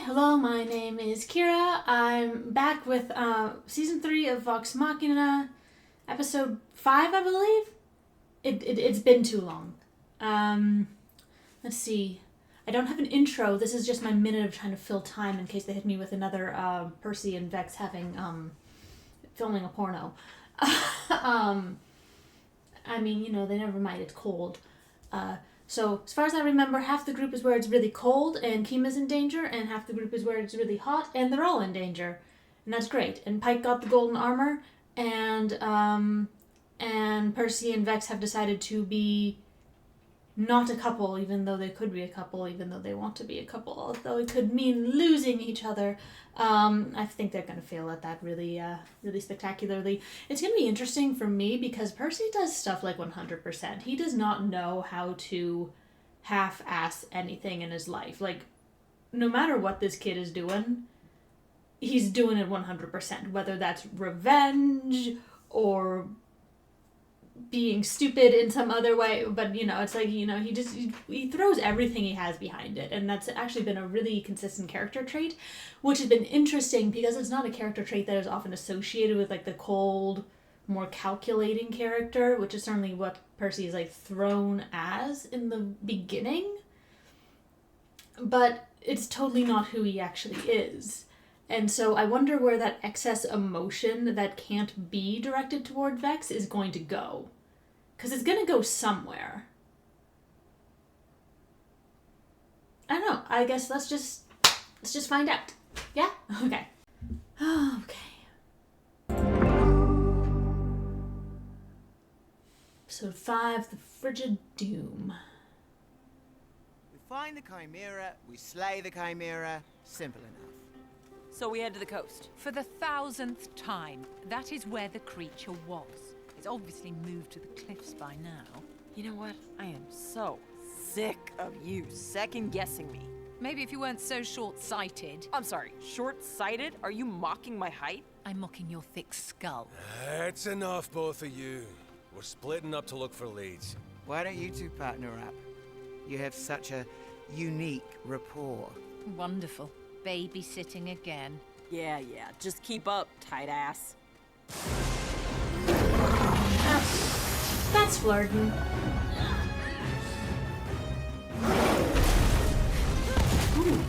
hello, my name is Kira. I'm back with season 3 of Vox Machina, episode 5, I believe. It's been too long. Let's see. I don't have an intro. This is just my minute of trying to fill time in case they hit me with another Percy and Vex having filming a porno. I mean, you know, they never mind. It's cold. So, as far as I remember, half the group is where it's really cold and Kima's in danger, and half the group is where it's really hot and they're all in danger. And that's great. And Pike got the golden armor, and Percy and Vex have decided to be not a couple, even though they could be a couple, even though they want to be a couple, although it could mean losing each other. I think they're going to fail at that really spectacularly. It's going to be interesting for me because Percy does stuff like 100%. He does not know how to half-ass anything in his life. Like, no matter what this kid is doing, he's doing it 100%, whether that's revenge or being stupid in some other way, but you know, it's like, you know, he throws everything he has behind it, and that's actually been a really consistent character trait, which has been interesting because it's not a character trait that is often associated with like the cold, more calculating character, which is certainly what Percy is like thrown as in the beginning, but it's totally not who he actually is. And so I wonder where that excess emotion that can't be directed toward Vex is going to go. Because it's going to go somewhere. I don't know. I guess let's just find out. Yeah? Okay. Okay. Episode 5, The Frigid Doom. We find the Chimera, we slay the Chimera, simple enough. So we head to the coast. For the 1000th time, that is where the creature was. It's obviously moved to the cliffs by now. You know what? I am so sick of you second-guessing me. Maybe if you weren't so short-sighted. I'm sorry, short-sighted? Are you mocking my height? I'm mocking your thick skull. It's enough, both of you. We're splitting up to look for leads. Why don't you two partner up? You have such a unique rapport. Wonderful. Babysitting again. Yeah, just keep up, tight ass. That's flirting. Ooh.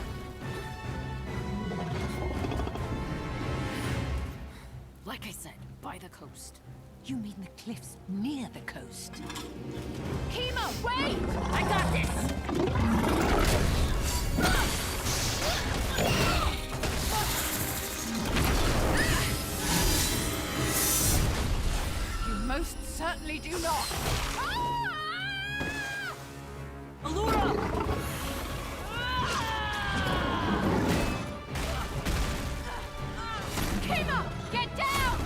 Like I said, by the coast. You mean the cliffs near the coast? Kima, wait! I got this! You most certainly do not! Allura! Kima, get down!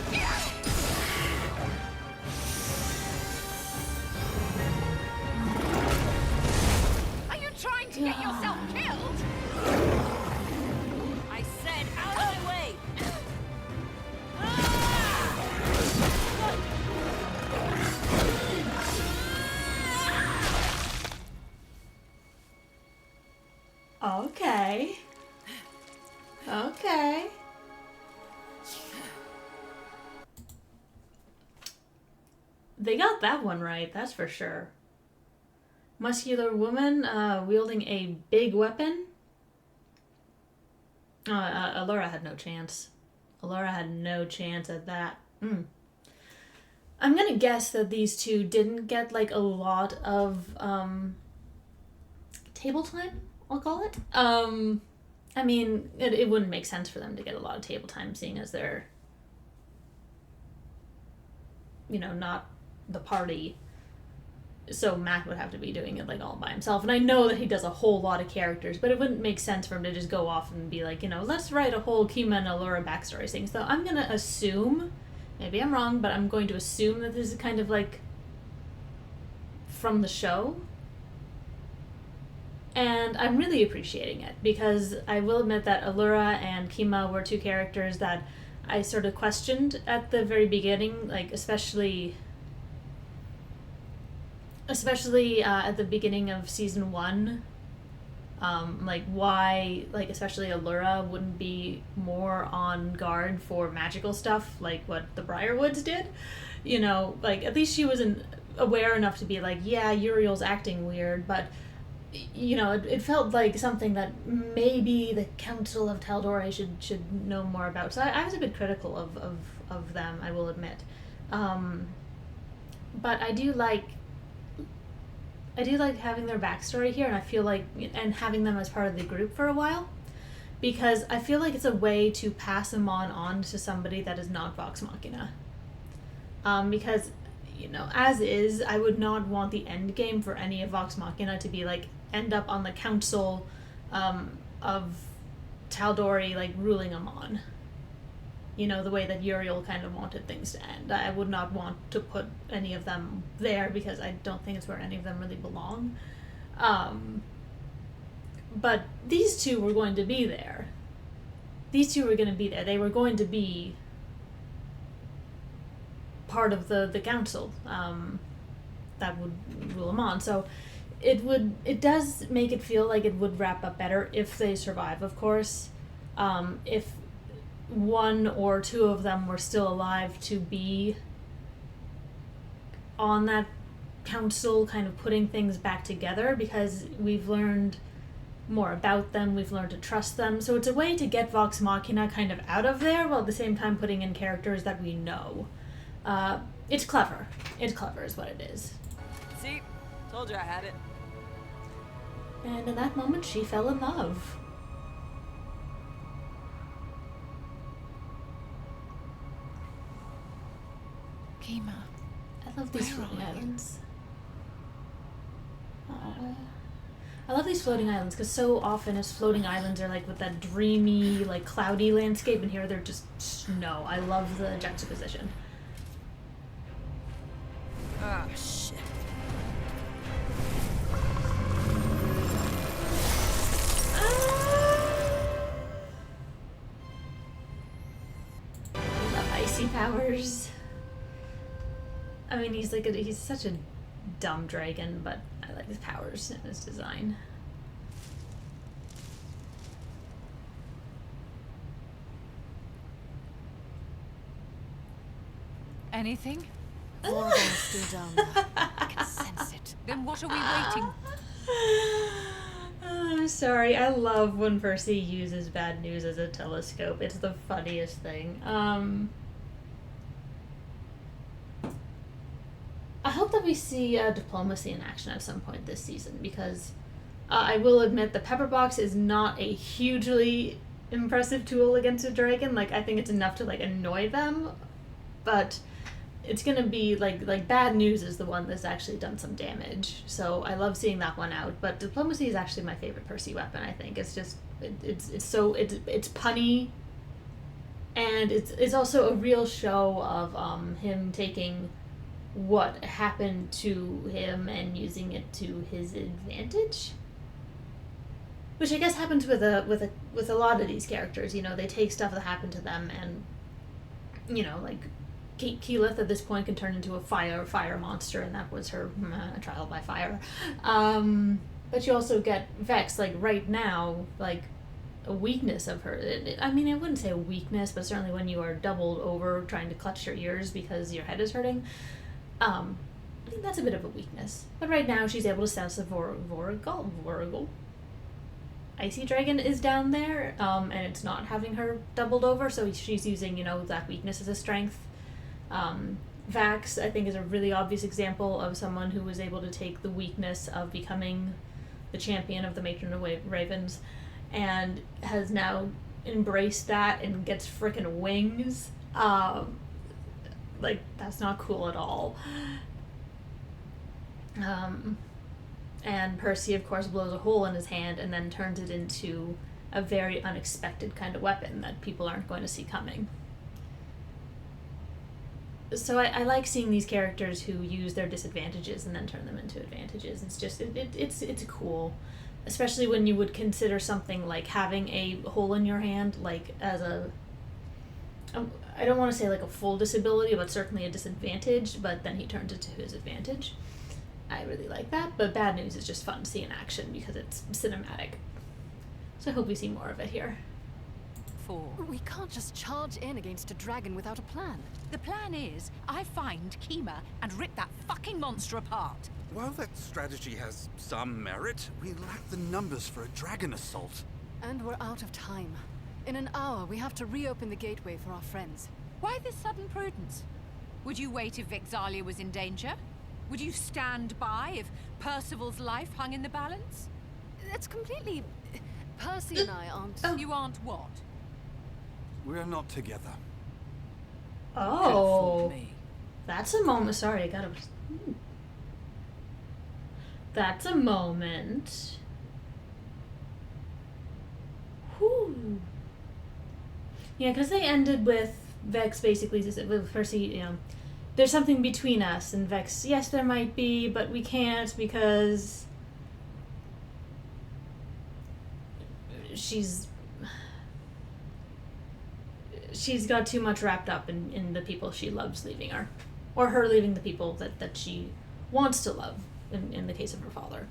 Are you trying to get yourself killed? I said out of my way! Okay. Okay. They got that one right, that's for sure. Muscular woman wielding a big weapon. Allura had no chance. Allura had no chance at that. I'm gonna guess that these two didn't get like a lot of table time, I'll call it. I mean, it wouldn't make sense for them to get a lot of table time, seeing as they're, you know, not the party. So Mac would have to be doing it like all by himself. And I know that he does a whole lot of characters, but it wouldn't make sense for him to just go off and be like, you know, let's write a whole Kima and Allura backstory thing. So I'm gonna assume, maybe I'm wrong, but I'm going to assume that this is kind of like from the show. And I'm really appreciating it because I will admit that Allura and Kima were two characters that I sort of questioned at the very beginning, like especially at the beginning of season 1. Like why, like especially Allura wouldn't be more on guard for magical stuff like what the Briarwoods did. You know, like at least she wasn't aware enough to be like, yeah, Uriel's acting weird, but you know, it felt like something that maybe the Council of Tal'Dorei should know more about. So I was a bit critical of them, I will admit. But I do like having their backstory here, and I feel like, and having them as part of the group for a while, because I feel like it's a way to pass them on to somebody that is not Vox Machina. Because, you know, as is, I would not want the end game for any of Vox Machina to be like end up on the council of Tal'Dorei, like ruling Amon. You know, the way that Uriel kind of wanted things to end. I would not want to put any of them there because I don't think it's where any of them really belong. But these two were going to be there. These two were going to be there. They were going to be part of the council that would rule Amon. So it does make it feel like it would wrap up better if they survive, of course. If one or two of them were still alive to be on that council, kind of putting things back together, because we've learned more about them, we've learned to trust them. So it's a way to get Vox Machina kind of out of there, while at the same time putting in characters that we know. It's clever. It's clever is what it is. See? Told you I had it. And in that moment, she fell in love. Kima. I love these Where floating are you? islands. Aww. I love these floating islands because so often as floating islands are like with that dreamy, like cloudy landscape, and here they're just snow. I love the juxtaposition. Ah, shit. I love icy powers. I mean, he's such a dumb dragon, but I like his powers and his design. Anything? Morgan's still down there. I can sense it. Then what are we waiting? I'm sorry. I love when Percy uses bad news as a telescope. It's the funniest thing. I hope that we see diplomacy in action at some point this season, because I will admit the pepper box is not a hugely impressive tool against a dragon. Like, I think it's enough to like annoy them, but it's gonna be like bad news is the one that's actually done some damage. So I love seeing that one out. But diplomacy is actually my favorite Percy weapon. I think it's just it's punny, and it's also a real show of him taking what happened to him and using it to his advantage, which I guess happens with a lot of these characters. You know, they take stuff that happened to them, and you know, like Keyleth at this point can turn into a fire monster, and that was her trial by fire. But you also get Vex, like right now, like a weakness of her. I mean, I wouldn't say a weakness, but certainly when you are doubled over trying to clutch your ears because your head is hurting, I think that's a bit of a weakness. But right now she's able to sense the Voragol. Icy Dragon is down there, and it's not having her doubled over, so she's using, you know, that weakness as a strength. Vax, I think, is a really obvious example of someone who was able to take the weakness of becoming the champion of the Matron of Ravens and has now embraced that and gets frickin' wings. Like, that's not cool at all. And Percy, of course, blows a hole in his hand and then turns it into a very unexpected kind of weapon that people aren't going to see coming. So I like seeing these characters who use their disadvantages and then turn them into advantages. It's just, it's cool. Especially when you would consider something like having a hole in your hand, like as I don't want to say like a full disability, but certainly a disadvantage, but then he turns it to his advantage. I really like that, but bad news is just fun to see in action because it's cinematic. So I hope we see more of it here. We can't just charge in against a dragon without a plan. The plan is, I find Kima and rip that fucking monster apart. While that strategy has some merit, we lack the numbers for a dragon assault. And we're out of time. In an hour, we have to reopen the gateway for our friends. Why this sudden prudence? Would you wait if Vexalia was in danger? Would you stand by if Percival's life hung in the balance? It's completely... Percy and I aren't... You aren't what? We're not together. Oh, that's a moment. Sorry, I gotta. That's a moment. Whew. Yeah, because they ended with Vex basically with Percy. You know, there's something between us, and Vex. Yes, there might be, but we can't because she's got too much wrapped up in the people she loves leaving her. Or her leaving the people that she wants to love, in the case of her father.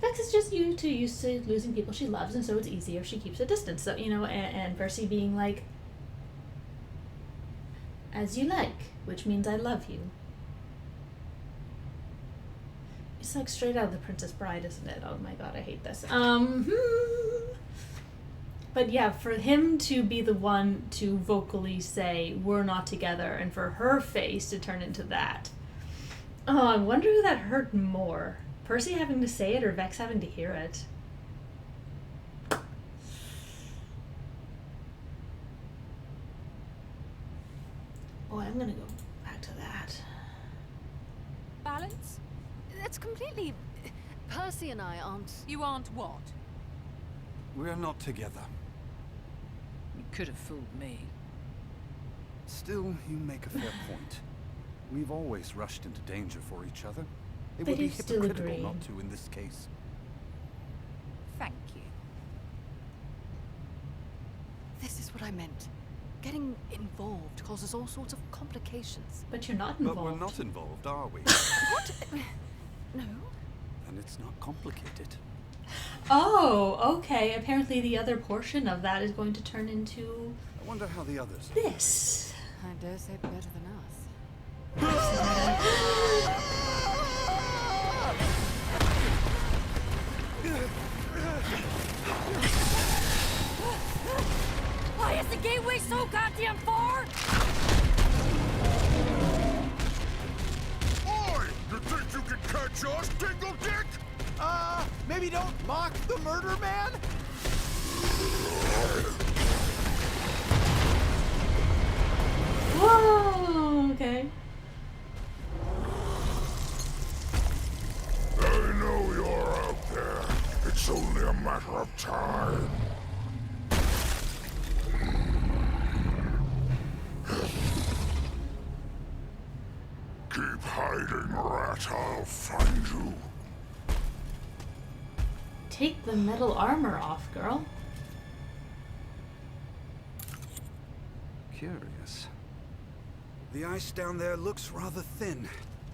Vex is just used to losing people she loves, and so it's easier if she keeps a distance. So, you know, and Percy being like, as you like, which means I love you. It's like straight out of The Princess Bride, isn't it? Oh my god, I hate this. But yeah, for him to be the one to vocally say, we're not together, and for her face to turn into that. Oh, I wonder who that hurt more. Percy having to say it or Vex having to hear it? Boy, I'm gonna go back to that. Balance? It's completely... Percy and I aren't... You aren't what? We're not together. You could have fooled me. Still, you make a fair point. We've always rushed into danger for each other. It But would be you still hypocritical agree. not to in this case. Thank you. This is what I meant. Getting involved causes all sorts of complications. But you're not But involved. we're not involved, are we? What? No. And it's not complicated. Oh, okay. Apparently the other portion of that is going to turn into I wonder how the others... this. I dare say better than us. Why is the gateway so goddamn far? Oi! You think you can catch us, Dingle Dick? Maybe don't mock the murder man? Whoa, okay. They know you're out there. It's only a matter of time. Keep hiding, rat. I'll find you. Take the metal armor off, girl. Curious. The ice down there looks rather thin.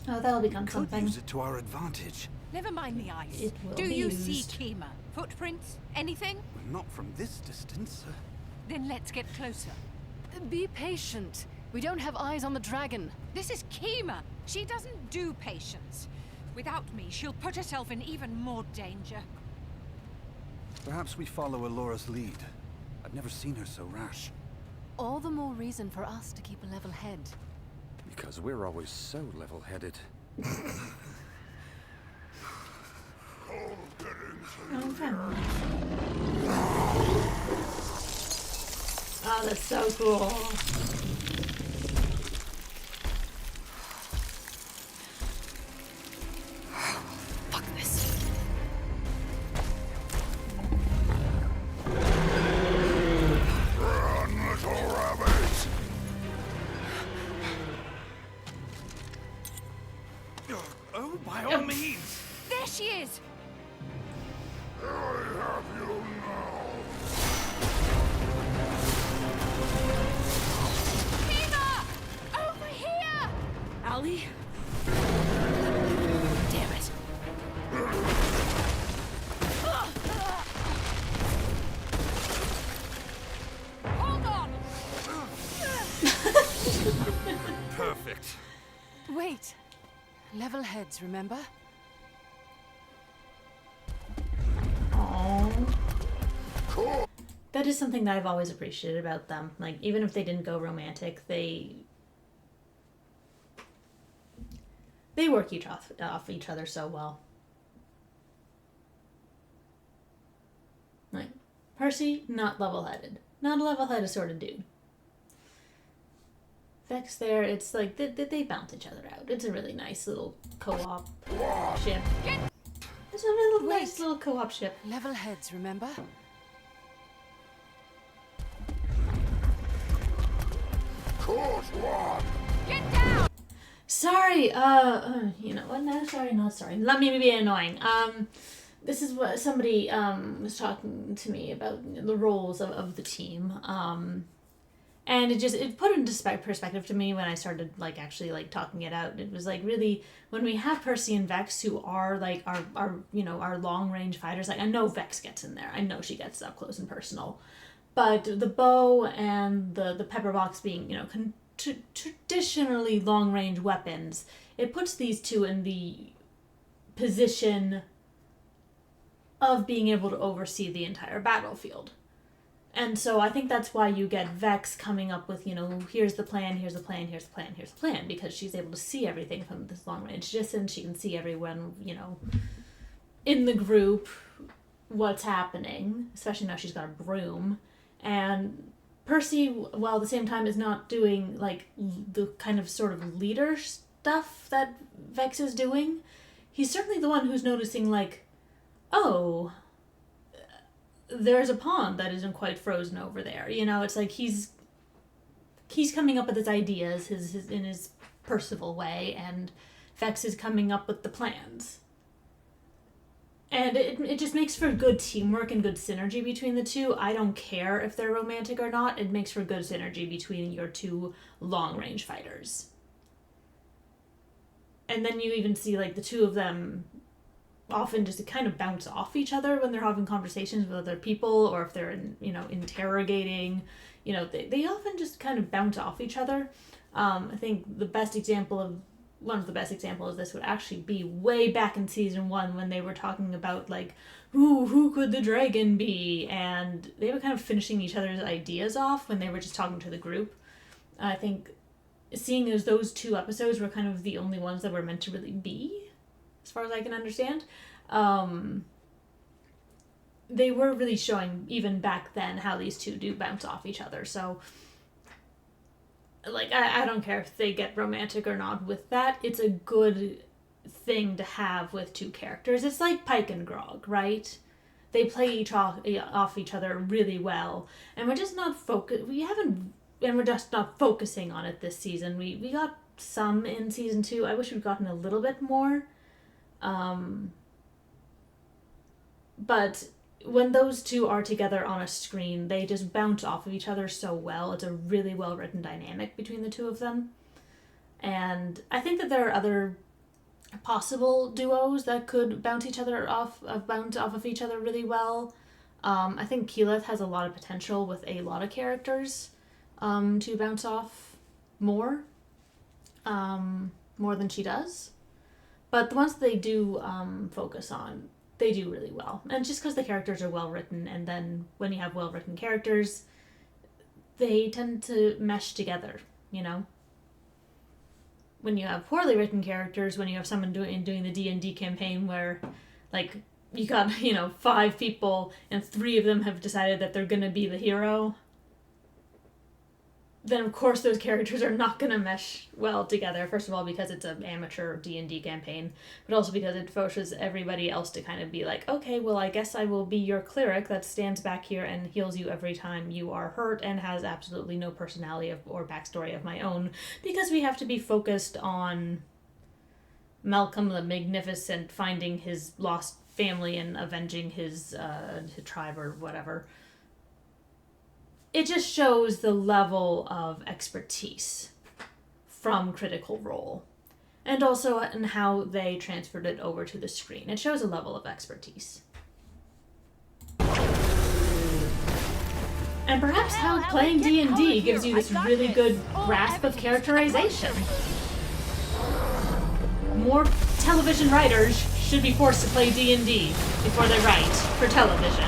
Oh, that'll become Could something. use it to our advantage. Never mind the ice. It will Do be you see used. Kima? Footprints? Anything? Well, not from this distance. Then let's get closer. Be patient. We don't have eyes on the dragon. This is Kima. She doesn't do patience. Without me, she'll put herself in even more danger. Perhaps we follow Allura's lead. I've never seen her so rash. All the more reason for us to keep a level head. Because we're always so level-headed. Okay. Oh, that's so cool. Fuck this. Run, little rabbit. Oh, by all means! There she is! I have you now. Kima! Over here! Allie? Damn it. heads, remember? Aww. That is something that I've always appreciated about them. Like, even if they didn't go romantic, they work off each other so well. Like, Percy, not level-headed. Not a level-headed sort of dude. Vex there, it's like, they balance each other out. It's a really nice little co-op ship. It's a really nice little co-op ship. Level heads, remember? Course one. Get down! Sorry, you know what? No, sorry, not sorry. Let me be annoying. This is what somebody, was talking to me about the roles of the team. And it put into perspective to me when I started, like, actually, like, talking it out. It was, like, really, when we have Percy and Vex, who are, like, our long-range fighters, like, I know Vex gets in there. I know she gets up close and personal. But the bow and the pepper box being, you know, traditionally long-range weapons, it puts these two in the position of being able to oversee the entire battlefield. And so I think that's why you get Vex coming up with, you know, here's the plan, here's the plan, here's the plan, here's the plan, because she's able to see everything from this long-range distance. She can see everyone, you know, in the group, what's happening, especially now she's got a broom. And Percy, while at the same time is not doing, like, the kind of sort of leader stuff that Vex is doing, he's certainly the one who's noticing, like, oh, there's a pond that isn't quite frozen over there. You know, it's like he's coming up with his ideas in his Percival way, and Vex is coming up with the plans. And it just makes for good teamwork and good synergy between the two. I don't care if they're romantic or not. It makes for good synergy between your two long-range fighters. And then you even see, like, the two of them often just kind of bounce off each other when they're having conversations with other people, or if they're, you know, interrogating. You know, they often just kind of bounce off each other. I think one of the best examples of this would actually be way back in season 1 when they were talking about, like, who could the dragon be? And they were kind of finishing each other's ideas off when they were just talking to the group. I think seeing as those 2 episodes were kind of the only ones that were meant to really be, as far as I can understand, they were really showing, even back then, how these two do bounce off each other. So, like, I don't care if they get romantic or not with that. It's a good thing to have with 2 characters. It's like Pike and Grog, right? They play off each other really well. And we're just not we're just not focusing on it this season. We got some in season 2. I wish we'd gotten a little bit more. But when those two are together on a screen, they just bounce off of each other so well. It's a really well-written dynamic between the two of them. And I think that there are other possible duos that could bounce off of each other really well. I think Keyleth has a lot of potential with a lot of characters to bounce off more than she does. But the ones that they do focus on, they do really well. And just because the characters are well written, and then when you have well written characters, they tend to mesh together, you know? When you have poorly written characters, when you have someone doing the D&D campaign where, like, you got, you know, 5 people and 3 of them have decided that they're gonna be the hero, then of course those characters are not going to mesh well together. First of all, because it's an amateur D&D campaign, but also because it forces everybody else to kind of be like, okay, well, I guess I will be your cleric that stands back here and heals you every time you are hurt and has absolutely no personality or backstory of my own, because we have to be focused on Malcolm the Magnificent finding his lost family and avenging his tribe or whatever. It just shows the level of expertise from Critical Role, and also in how they transferred it over to the screen. It shows a level of expertise. And perhaps how playing D&D gives you this really good grasp of characterization. More television writers should be forced to play D&D before they write for television.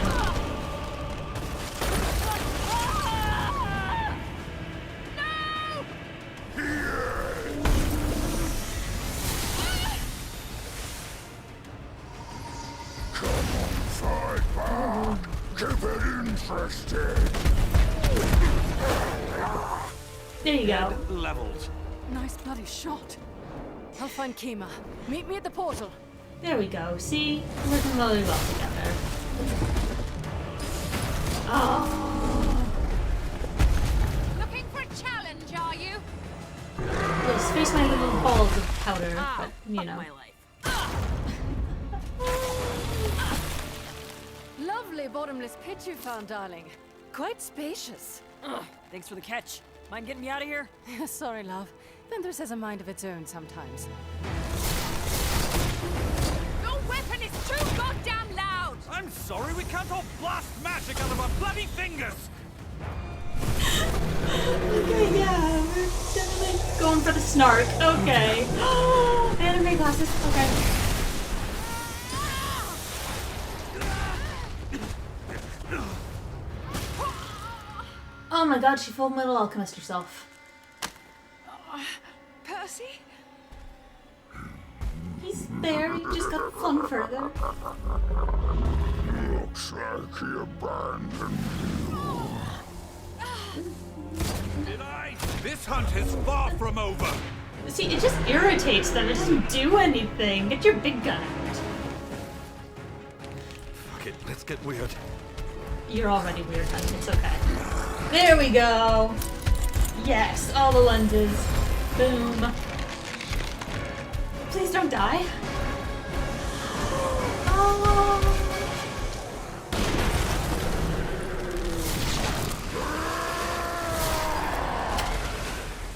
Keep it interesting. There you go. Leveled. Nice bloody shot. I'll find Kima. Meet me at the portal. There we go. See? We're working really well together. Oh. Looking for a challenge, are you? Yes, face my little balls of powder, but, you Fuck know. my life. Lovely bottomless pit you found, darling. Quite spacious. Ugh, thanks for the catch. Mind getting me out of here? Sorry, love. Vendors has a mind of its own sometimes. Your weapon is too goddamn loud! I'm sorry, we can't all blast magic out of our bloody fingers. Okay, yeah, we're definitely going for the snark. Okay. Anime glasses. Okay. Oh my god, she Full Metal Alchemist herself. Percy? He's there, he just got flung further. Looks like he abandoned Did I? This hunt is far from over. See, it just irritates them. It doesn't do anything. Get your big gun out. Fuck it, let's get weird. You're already weird, honey. It's okay. There we go. Yes, all the lenses. Boom. Please don't die. Oh.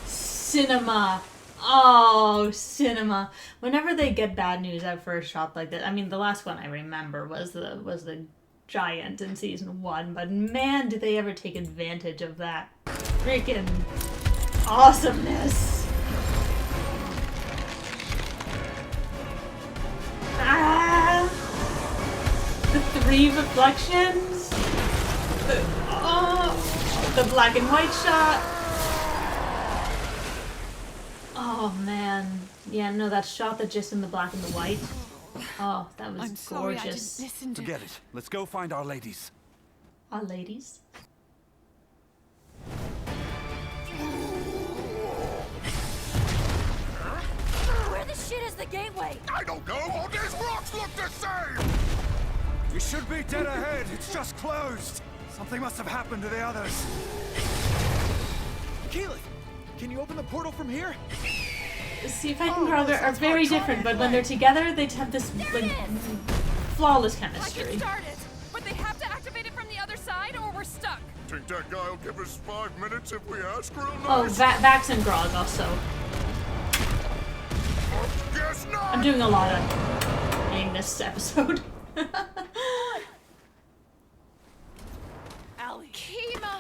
Cinema. Oh, cinema. Whenever they get bad news at first shot like that, I mean, the last one I remember was the giant in season 1, but man, did they ever take advantage of that freaking awesomeness. Ah! The 3 reflections. The black and white shot. Oh man. Yeah, no, that shot that just in the black and the white. Oh, that was I'm sorry, I gorgeous. didn't listen to... Forget it. Let's go find our ladies. Our ladies. Where the shit is the gateway? I don't know. All these rocks look the same. We should be dead ahead. It's just closed. Something must have happened to the others. Keyleth, can you open the portal from here? S3ep5 and Grover are very different, but when they're together, they have this like flawless I can chemistry. start it, but they have to activate it from the other side or we're stuck. Think that guy'll give us 5 minutes if we ask real Oh, nice? Vex and Grog also. Guess not. I'm doing a lot of in this episode. Allie. Kima!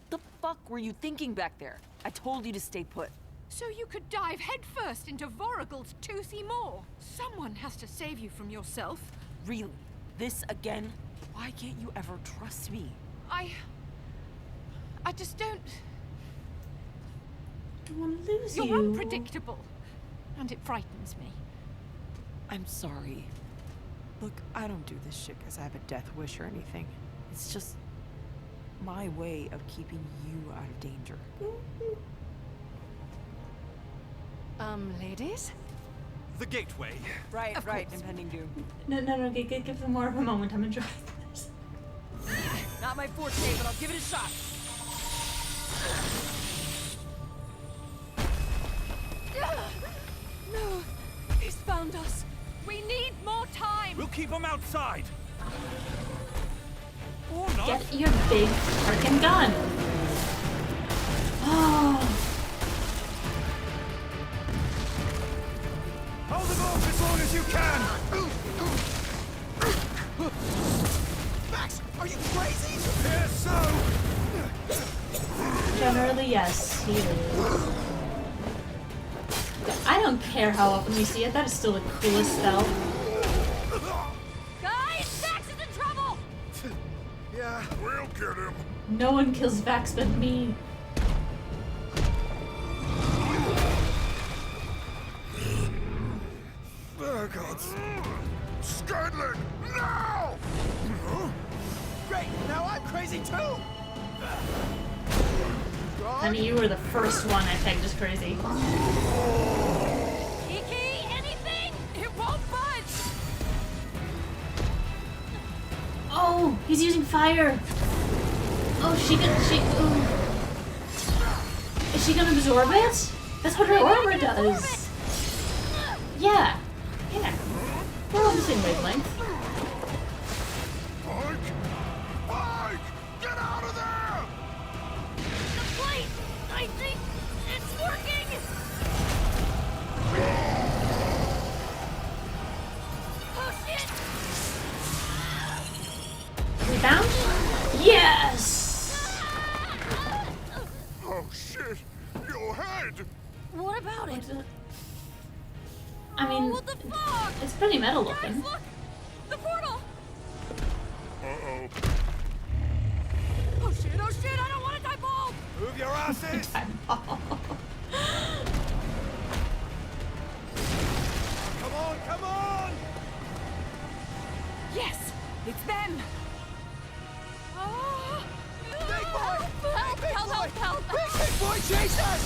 The fuck were you thinking back there? I told you to stay put. So you could dive headfirst into Voragul's toothy maw. Someone has to save you from yourself. Really? This again? Why can't you ever trust me? I just don't... I want to lose You're you. unpredictable. And it frightens me. I'm sorry. Look, I don't do this shit because I have a death wish or anything. It's just my way of keeping you out of danger. Ladies? The gateway. Right, Of right, course. impending doom. No, give them more of a moment. I'm enjoying this. Not my forte, but I'll give it a shot. No, he's found us. We need more time! We'll keep them outside. Or not. Get your big freaking gun. Oh. Hold them off as long as you can. Max, are you crazy? Yes, so. Apparently, yes, he is. I don't care how often we see it, that is still the coolest spell. Guys, Vex is in trouble! Yeah, we'll get him. No one kills Vex but me. Oh, God. Scanlan, now! Great, now I'm crazy too! I mean, you were the first one I pegged as crazy. Kiki, anything? It won't budge! Oh, he's using fire. Oh, is she gonna absorb it? That's what her aura does. Yeah. We're on the same wavelength. Mike! Get out of there! The plate! I think it's working! Oh shit! Rebound? Yes! Oh, shit! Your head! What about it? I mean, What the fuck? it's pretty metal Guys, looking. look! The portal! Uh-oh. Oh shit, I don't want to die bald! Move your asses! Come on! Yes! It's them! Oh, Big boy! help! Big boy, chase us!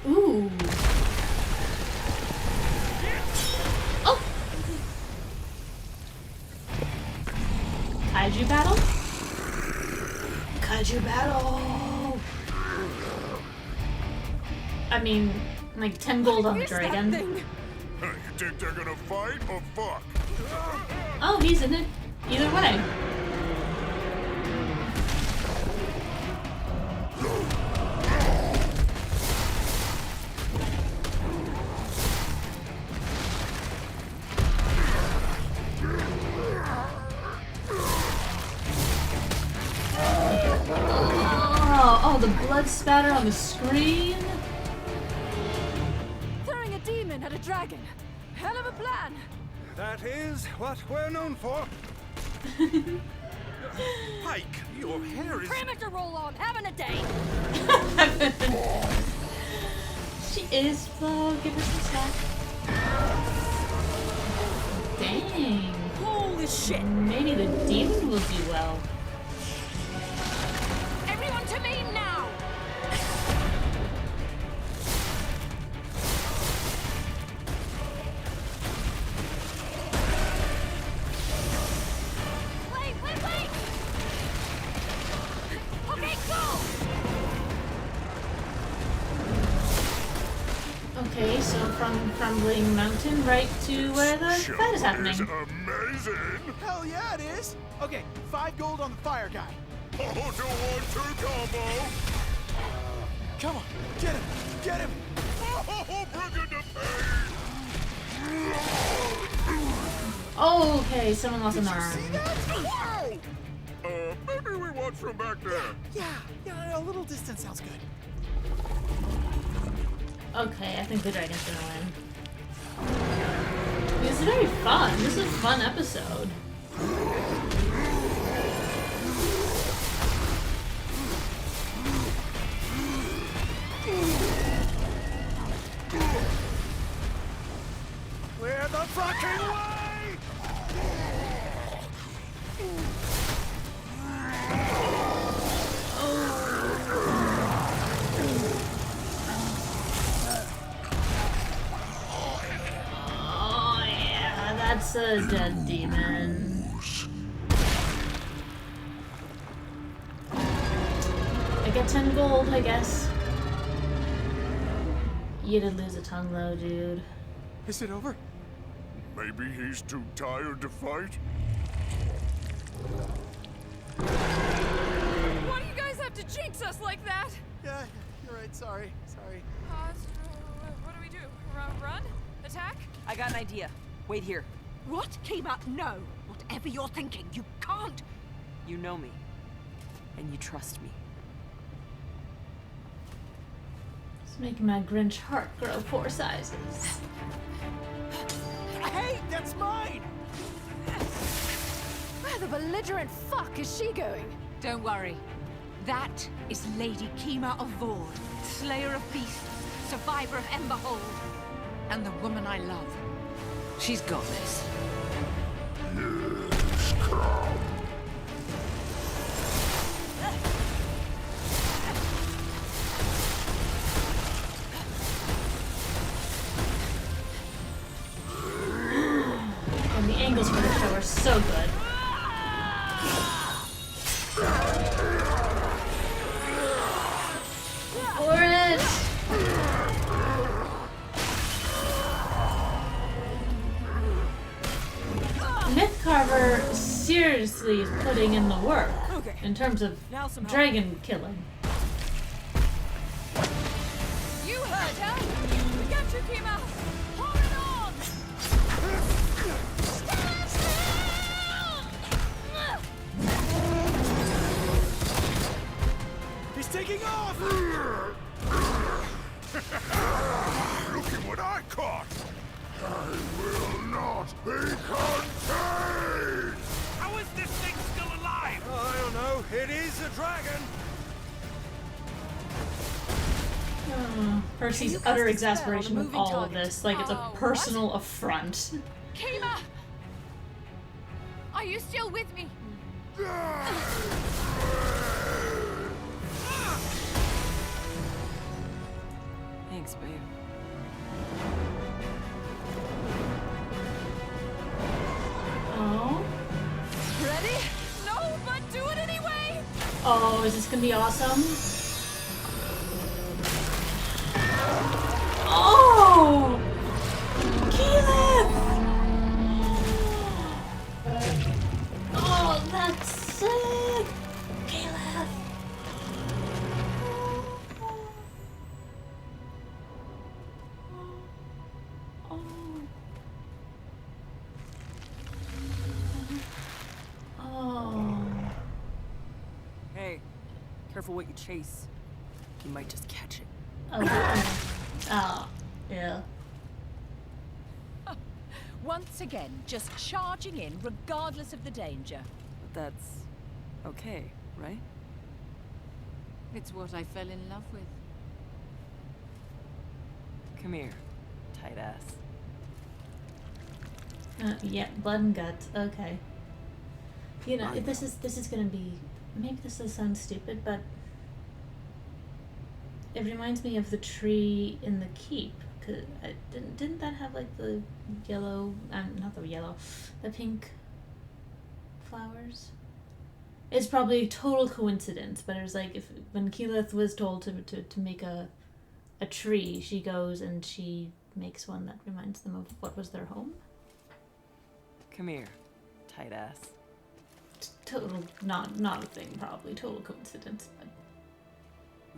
Ooh. Oh! Kaiju battle? Kaiju battle! I mean, like 10 gold on the dragon. Hey, you think they're gonna fight or fuck? Oh, he's in it. Either way. Oh, the blood spatter on the screen. Throwing a demon at a dragon. Hell of a plan. That is what we're known for. Pike, your hair is... Perimeter roll on, having a day! She is slow. Give her some slack. Dang. Holy shit! Maybe the demon will do well. Everyone to me now! Wait! Okay, go! Okay, so from Crumbling Mountain right to where the fight is happening. Is amazing! Hell yeah, it is! Okay, 5 gold on the fire guy. Oh, the 1-2 combo! Come on, get him! Oh, bring it to pain! Okay, someone lost an arm. See that? Wow! Maybe we watch from back there. Yeah, a little distance sounds good. Okay, I think the dragon's gonna win. This is very fun. This is a fun episode. Clear the fucking way! Oh yeah, that's a dead demon. I get 10 gold, I guess. You did lose a tongue though, dude. Is it over? Maybe he's too tired to fight? Why do you guys have to jinx us like that? Yeah, you're right, sorry. What do we do? Run? Attack? I got an idea. Wait here. What? Kima, no. Whatever you're thinking, you can't. You know me. And you trust me. It's making my Grinch heart grow 4 sizes. Hey, that's mine! Where the belligerent fuck is she going? Don't worry. That is Lady Kima of Vord, Slayer of Beasts, Survivor of Emberhold, and the woman I love. She's got this. Yes, come. And the angles for the show are so good. For it! Mythcarver seriously is putting in the work in terms of dragon killing. You heard her! We got you, Kima! Hold it on! He's taking off! Look at what I caught! I will not be contained! How is this thing still alive? Oh, I don't know. It is a dragon. Percy's You utter cast a spell on a exasperation with moving all of target. this, like it's a personal affront. Kima! Are you still with me? Thanks, babe. Oh. Ready? No, but do it anyway! Oh, is this gonna be awesome? Oh! Keyleth! Oh, that's sick! Keyleth! Oh. Oh. Hey, careful what you chase. You might just catch it. Oh, yeah. Once again, just charging in regardless of the danger. But that's okay, right? It's what I fell in love with. Come here, tight ass. Yeah, blood and guts. Okay. You know, this is gonna be. Maybe this will sound stupid, but it reminds me of the tree in the keep. Cause didn't that have like the yellow? Not the yellow, the pink flowers. It's probably a total coincidence, but it was like when Keyleth was told to make a tree, she goes and she makes one that reminds them of what was their home. Come here, tight ass. Total, not a thing, probably. Total coincidence, but...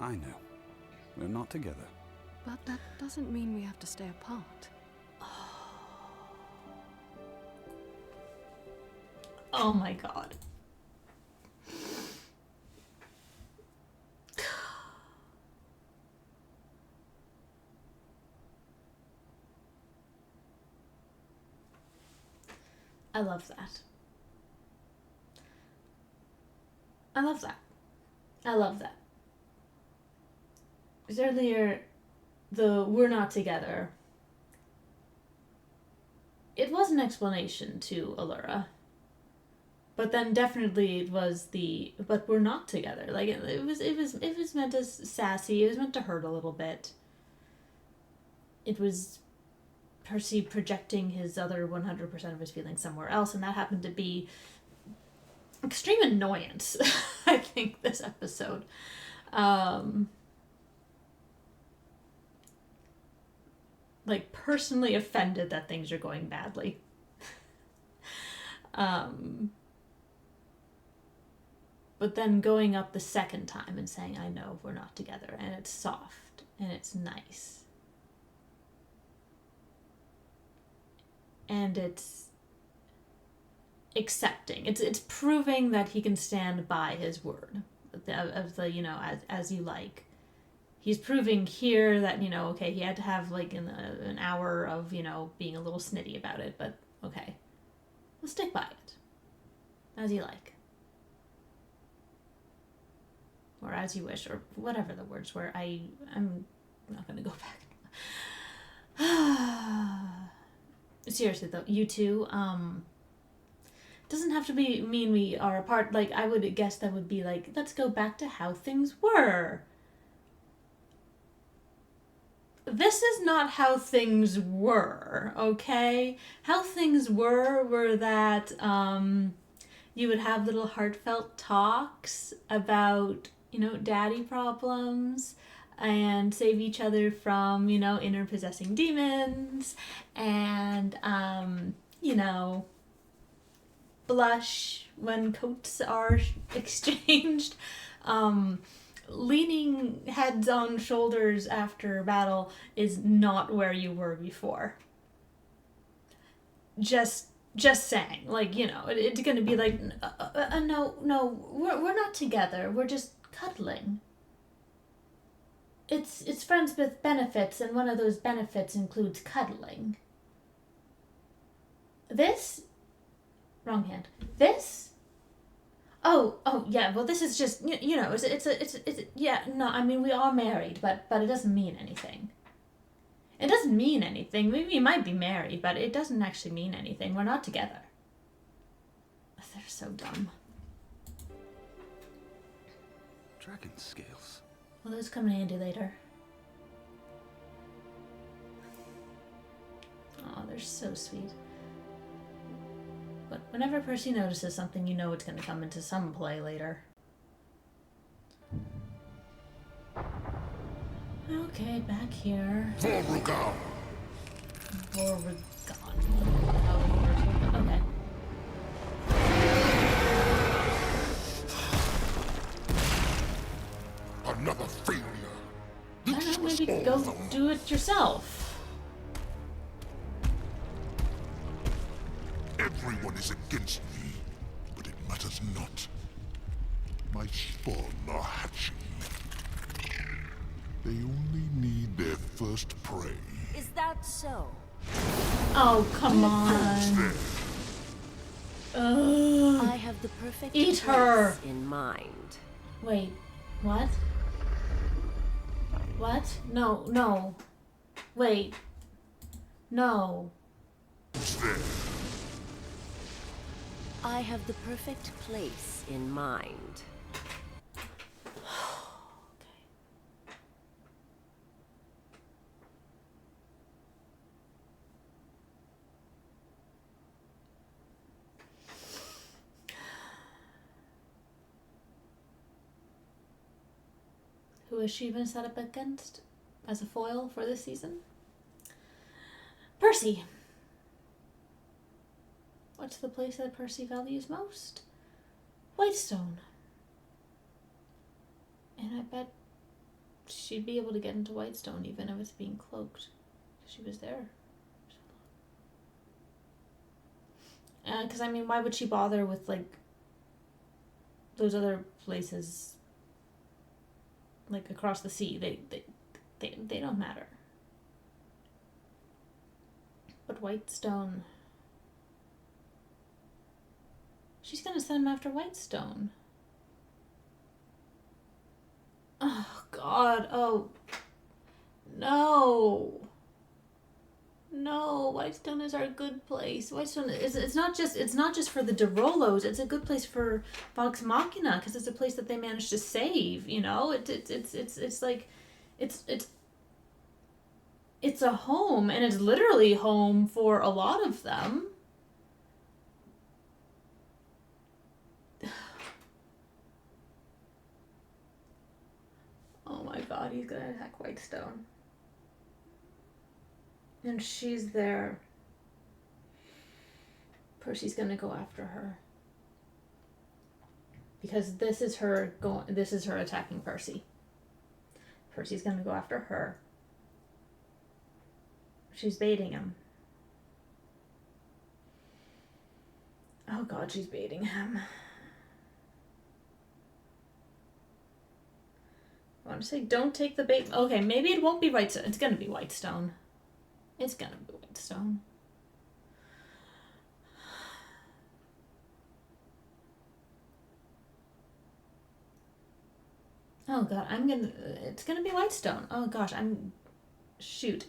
I know. We're not together. But that doesn't mean we have to stay apart. Oh my god. I love that. I love that. I love that. Because earlier, the we're not together, it was an explanation to Allura. But then definitely it was the, but we're not together. Like, it was meant as sassy, it was meant to hurt a little bit. It was Percy projecting his other 100% of his feelings somewhere else, and that happened to be extreme annoyance, I think, this episode. Like, personally offended that things are going badly. But then going up the second time and saying, I know we're not together, and it's soft, and it's nice. And it's accepting. It's proving that he can stand by his word of the, you know, as you like. He's proving here that, you know, okay, he had to have like an hour of, you know, being a little snitty about it, but okay, we'll stick by it as you like, or as you wish, or whatever the words were. I'm not gonna go back. Seriously though, you two, doesn't have to mean we are apart. Like, I would guess that would be like, let's go back to how things were. This is not how things were, okay? How things were that you would have little heartfelt talks about, you know, daddy problems, and save each other from, you know, inner possessing demons, and, you know, blush when coats are exchanged, leaning heads on shoulders after battle is not where you were before. Just saying, like, you know, it's gonna be like, no, we're not together, we're just cuddling. It's friends with benefits, and one of those benefits includes cuddling. This? Wrong hand. This? Oh, yeah, well, this is just, you know, it's yeah, no, I mean, we are married, but it doesn't mean anything. It doesn't mean anything. We might be married, but it doesn't actually mean anything. We're not together. They're so dumb. Dragon scales. Well, those come in handy later. Oh, they're so sweet. But whenever Percy notices something, you know it's going to come into some play later. Okay, back here. Vorugam! Vorugam. Oh, okay. Another failure. I don't know, maybe go do it yourself. Everyone is against me, but it matters not. My spawn are hatching. They only need their first prey. Is that so? Oh, come on. Ugh. I have the perfect Eat her in mind. Wait, what? What? No. Wait. No. Who's there? I have the perfect place in mind. Who has she been set up against as a foil for this season? Percy. What's the place that Percy values most? Whitestone. And I bet she'd be able to get into Whitestone even if it's being cloaked. She was there. Because, I mean, why would she bother with, like, those other places, like, across the sea? They don't matter. But Whitestone... She's gonna send him after Whitestone. Oh, God. Oh. No. No, Whitestone is our good place. Whitestone is, it's not just for the Derolos. It's a good place for Vox Machina, because it's a place that they managed to save, you know? It's like it's a home, and it's literally home for a lot of them. Oh my God, he's gonna attack Whitestone. And she's there. Percy's gonna go after her. Because this is her attacking Percy. Percy's gonna go after her. She's baiting him. Oh god, she's baiting him. I want to say don't take the bait. Okay, maybe it won't be Whitestone. It's gonna be Whitestone. It's gonna be Whitestone. Oh god, it's gonna be Whitestone. Oh gosh, shoot.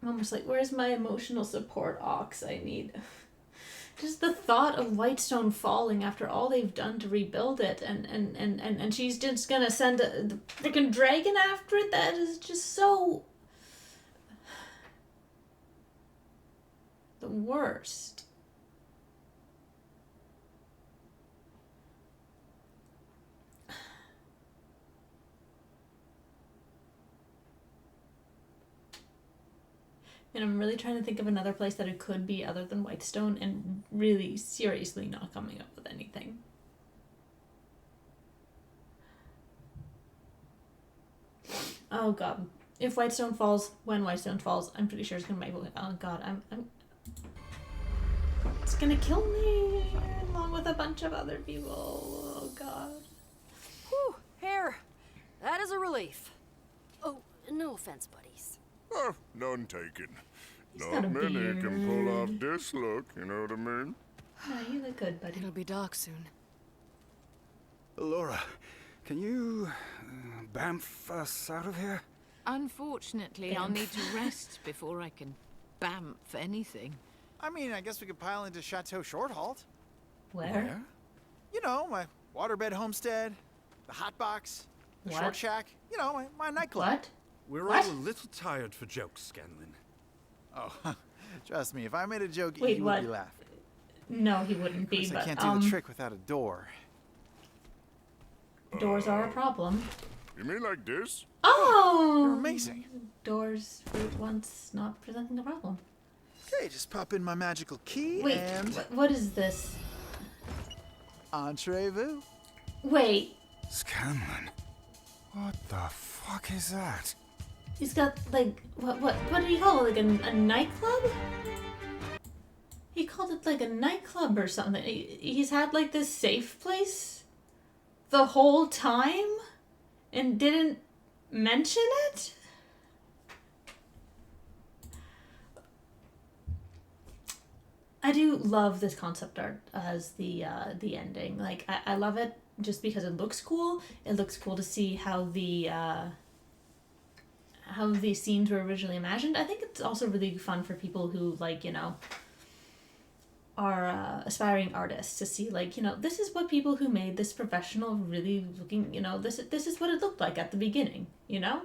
I'm almost like, where's my emotional support ox I need? Just the thought of Whitestone falling after all they've done to rebuild it, and she's just gonna send the freaking dragon after it. That is just so the worst. And I'm really trying to think of another place that it could be other than Whitestone, and really seriously not coming up with anything. Oh god. If Whitestone falls, when Whitestone falls, I'm pretty sure it's gonna make. Oh god, I'm it's gonna kill me along with a bunch of other people. Oh god. Whew, hair. That is a relief. Oh, no offense, buddies. Oh, none taken. He's got a Not many beard. can pull off this look, you know what I mean? No, you look good, buddy. It'll be dark soon. Allura, can you bamf us out of here? Unfortunately, I'll need to rest before I can bamf anything. I mean, I guess we could pile into Chateau Shorthalt. Where? You know, my waterbed homestead, the hot box, the What? short shack. You know, my nightclub. What? We're What? all a little tired for jokes, Scanlan. Oh, trust me, if I made a joke, Wait, you what? would be laughing. No, he wouldn't Of be, course, but I can't do the trick without a door. doors are a problem. You mean like this? Oh! You're amazing. Doors for once not presenting a problem. Okay, just pop in my magical key Wait, and what is this? entrez-vous. Wait, Scanlan? What the fuck is that? he's got like what do you call it? Like a nightclub? He called it like a nightclub or something. He's had like this safe place the whole time and didn't mention it? I do love this concept art as the ending. Like I love it just because it looks cool. It looks cool to see how the scenes were originally imagined. I think it's also really fun for people who like, you know, are aspiring artists to see like, you know, this is what people who made this professional really looking, you know, this is what it looked like at the beginning, you know?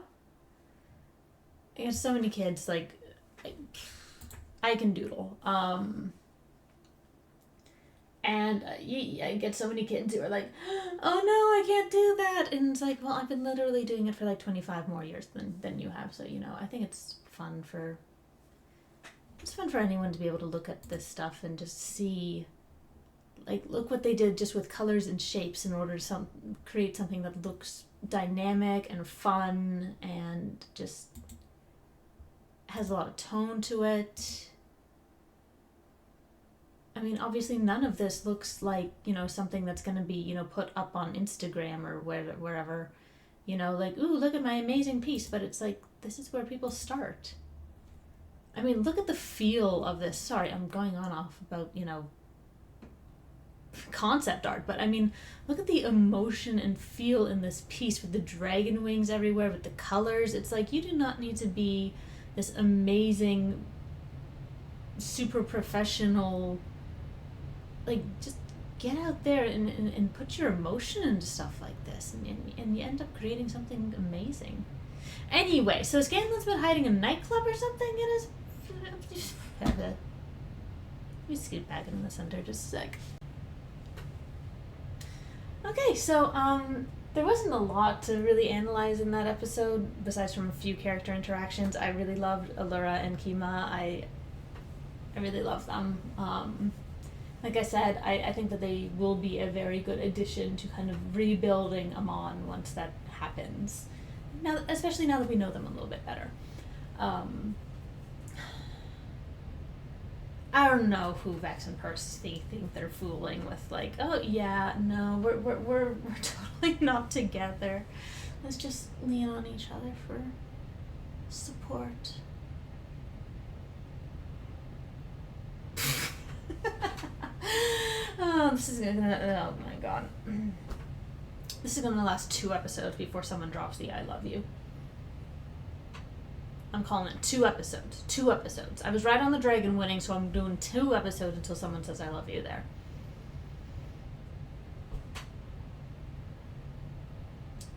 I have so many kids like I can doodle. And I get so many kids who are like, oh no, I can't do that. And it's like, well, I've been literally doing it for like 25 more years than you have. So, you know, I think it's fun for anyone to be able to look at this stuff and just see, like, look what they did just with colors and shapes in order to create something that looks dynamic and fun and just has a lot of tone to it. I mean, obviously none of this looks like, you know, something that's going to be, you know, put up on Instagram or wherever, you know, like, ooh, look at my amazing piece. But it's like, this is where people start. I mean, look at the feel of this. Sorry, I'm going on off about, you know, concept art. But I mean, look at the emotion and feel in this piece with the dragon wings everywhere, with the colors. It's like, you do not need to be this amazing, super professional, like, just get out there and put your emotion into stuff like this, and you end up creating something amazing. Anyway, so Scanlan's been hiding in a nightclub or something. It is. Let me scoot back into the center just a sec. Okay, so there wasn't a lot to really analyze in that episode besides from a few character interactions. I really loved Allura and Kima. I really love them. Like I said, I think that they will be a very good addition to kind of rebuilding Amon once that happens. Now, especially now that we know them a little bit better. I don't know who Vex and Percy think they're fooling with, like, oh yeah, no, we're totally not together. Let's just lean on each other for support. Oh, this is gonna, oh my god. This is gonna last 2 episodes before someone drops the I love you. I'm calling it 2 episodes. 2 episodes. I was right on the dragon winning, so I'm doing 2 episodes until someone says I love you there.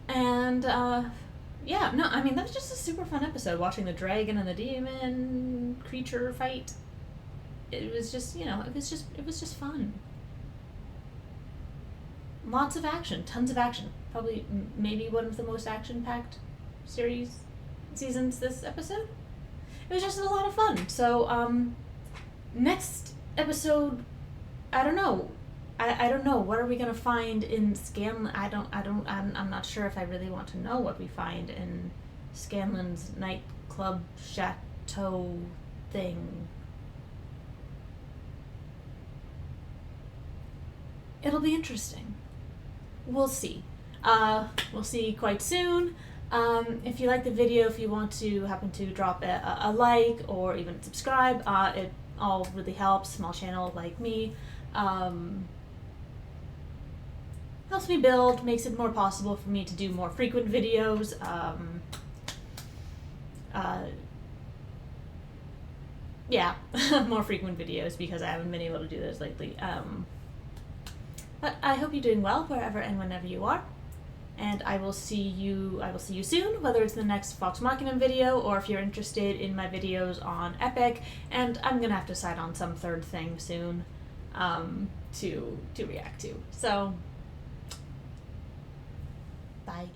And, yeah, no, I mean, that was just a super fun episode, watching the dragon and the demon creature fight. It was just, you know, it was just fun. Lots of action, tons of action. Probably, maybe one of the most action-packed seasons this episode. It was just a lot of fun. So, next episode, I don't know. I don't know. What are we gonna find in Scanlan? I'm not sure if I really want to know what we find in Scanlan's nightclub chateau thing. It'll be interesting. We'll see. We'll see quite soon. If you like the video, if you want to happen to drop a like or even subscribe, it all really helps. Small channel like me. Helps me build, makes it more possible for me to do more frequent videos. Yeah, more frequent videos because I haven't been able to do those lately. But I hope you're doing well wherever and whenever you are. And I will see you soon, whether it's the next Vox Machina video or if you're interested in my videos on Epic. And I'm gonna have to decide on some third thing soon to react to. So bye.